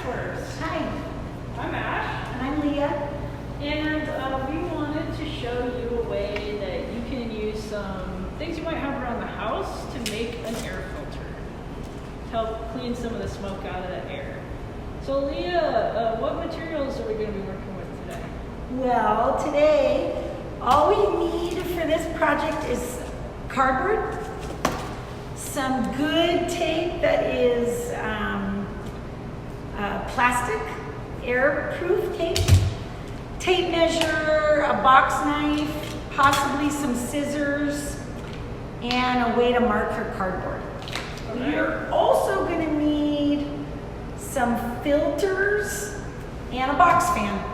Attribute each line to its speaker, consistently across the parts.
Speaker 1: first.
Speaker 2: Hi,
Speaker 1: I'm Ash,
Speaker 2: and I'm Leah.
Speaker 1: and we wanted to show you a way that you can use some things you might have around the house to make an air filter to help clean some of the smoke out of the air. So Leah, what materials are we going to be working with today?
Speaker 2: Well, today, all we need for this project is cardboard, some good tape that is plastic, airproof tape, tape measure, a box knife, possibly some scissors, and a way to mark your cardboard.
Speaker 1: Okay.
Speaker 2: You're also going to need some filters and a box fan.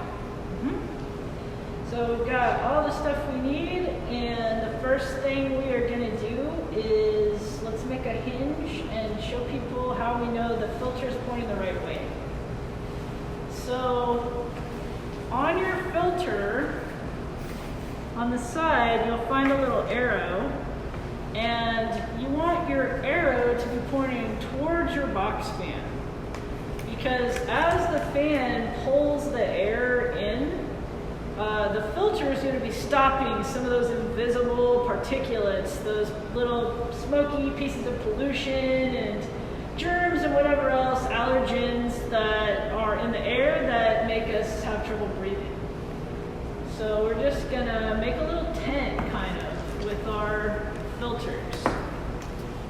Speaker 1: So we've got all the stuff we need, and the first thing we are going to do is let's make a hinge and show people how we know the filter is pointing the right way. So on your filter, on the side, you'll find a little arrow, and you want your arrow to be pointing towards your box fan, because as the fan pulls the air in, the filter is going to be stopping some of those invisible particulates, those little smoky pieces of pollution and germs and whatever else, allergens that are in the air that make us have trouble breathing. So we're just going to make a little tent kind of with our filters.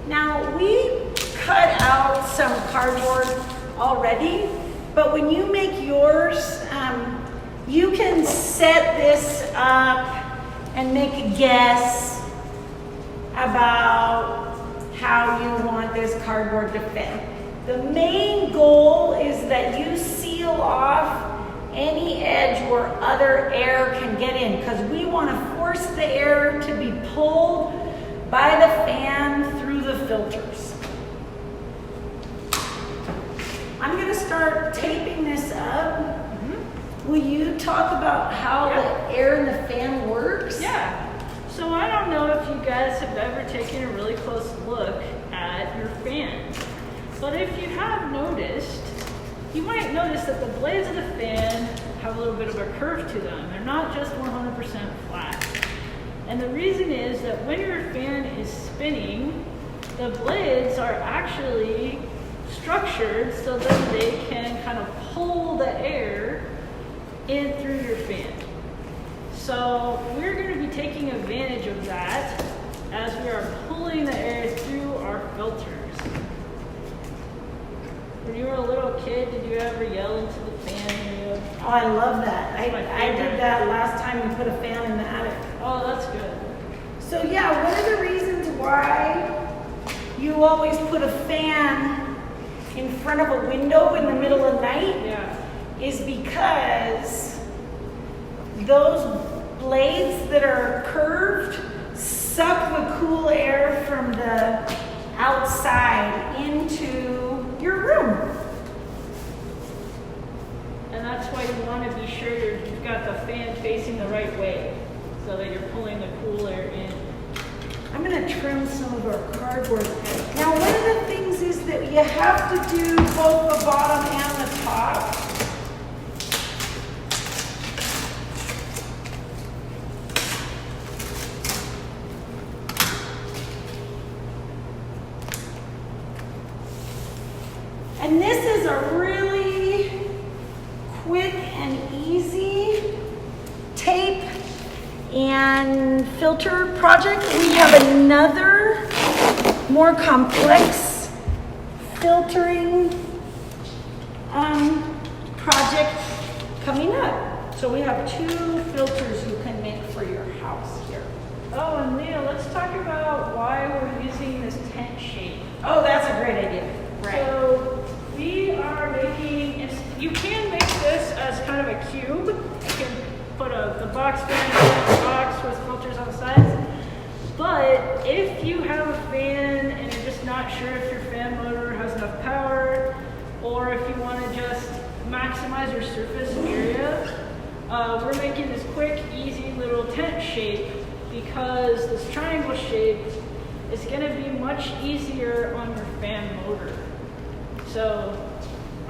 Speaker 2: Now, we cut out some cardboard already, but when you make yours, you can set this up and make a guess about how you want this cardboard to fit. The main goal is that you seal off any edge where other air can get in, because we want to force the air to be pulled by the fan through the filters. I'm going to start taping this up. Will you talk about how the air in the fan works?
Speaker 1: Yeah. So I don't know if you guys have ever taken a really close look at your fan, but if you have noticed, you might notice that the blades of the fan have a little bit of a curve to them. They're not just 100% flat. And the reason is that when your fan is spinning, the blades are actually structured so that they can kind of pull the air in through your fan. So we're going to be taking advantage of that as we are pulling the air through our filters. When you were a little kid, did you ever yell into the fan?
Speaker 2: Oh, I love that.
Speaker 1: That's my
Speaker 2: I
Speaker 1: favorite.
Speaker 2: did that last time we put a fan in the attic.
Speaker 1: Oh, that's good.
Speaker 2: So yeah, one of the reasons why you always put a fan in front of a window in the middle of the night
Speaker 1: Yeah.
Speaker 2: is because those blades that are curved suck the cool air from the outside into your room.
Speaker 1: And that's why you want to be sure you've got the fan facing the right way so that you're pulling the cool air in.
Speaker 2: I'm going to trim some of our cardboard. Now, one of the things is that you have to do both the bottom and the top. And this is a really quick and easy tape and filter project. We have another more complex filtering project coming up. So we have 2 filters you can make for your house here.
Speaker 1: Oh, and Leah, let's talk about why we're using this tent shape.
Speaker 2: Oh, that's a great idea.
Speaker 1: So we are making, you can make this as kind of a cube. You can put the box fan in a box with filters on the sides. But if you have a fan and you're just not sure if your fan motor has enough power, or if you want to just maximize your surface area, we're making this quick, easy little tent shape because this triangle shape is going to be much easier on your fan motor. So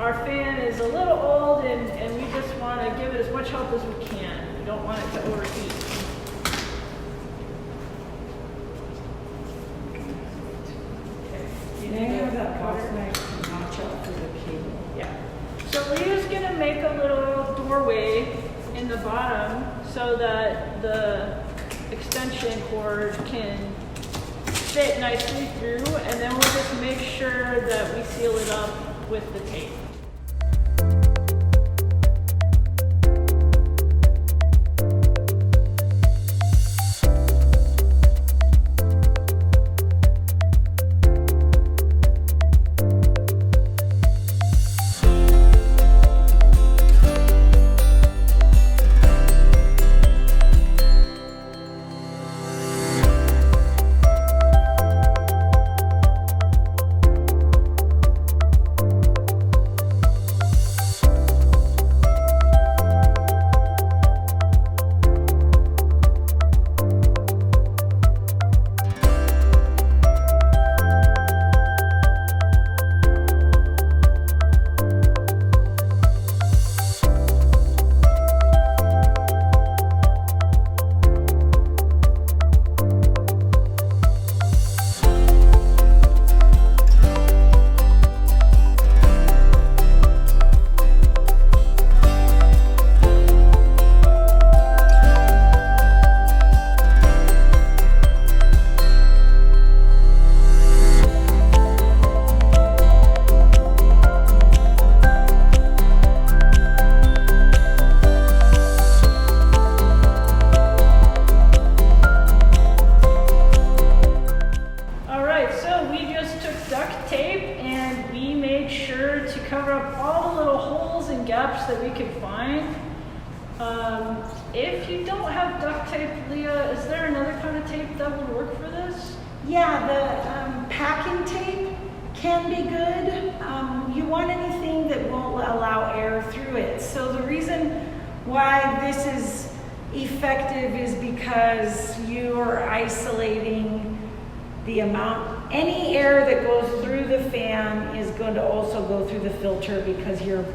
Speaker 1: our fan is a little old and we just want to give it as much help as we can. We don't want it to overheat.
Speaker 2: You have that box knife to notch out through the cable.
Speaker 1: Yeah. So Leah's gonna make a little doorway in the bottom so that the extension cord can fit nicely through, and then we'll just make sure that we seal it up with the tape. Cover up all the little holes and gaps that we could find. If you don't have duct tape, Leah, is there another kind of tape that would work for this?
Speaker 2: Yeah, the packing tape can be good. You want anything that won't allow air through it. So the reason why this is effective is because you are isolating the amount, any air that goes through the fan is going to also go through the filter because you're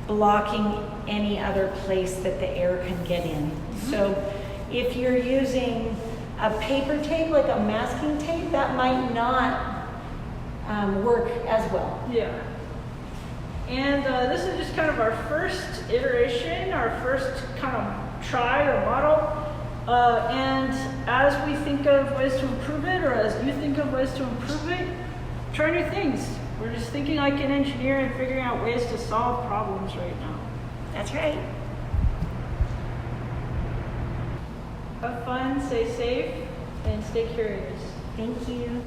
Speaker 2: blocking any other place that the air can get in. Mm-hmm. So if you're using a paper tape, like a masking tape, that might not work as well.
Speaker 1: Yeah. And this is just kind of our first iteration, our first kind of try or model. And as we think of ways to improve it, or as you think of ways to improve it, try new things. We're just thinking like an engineer and figuring out ways to solve problems right now.
Speaker 2: That's right.
Speaker 1: Have fun, stay safe, and stay curious.
Speaker 2: Thank you.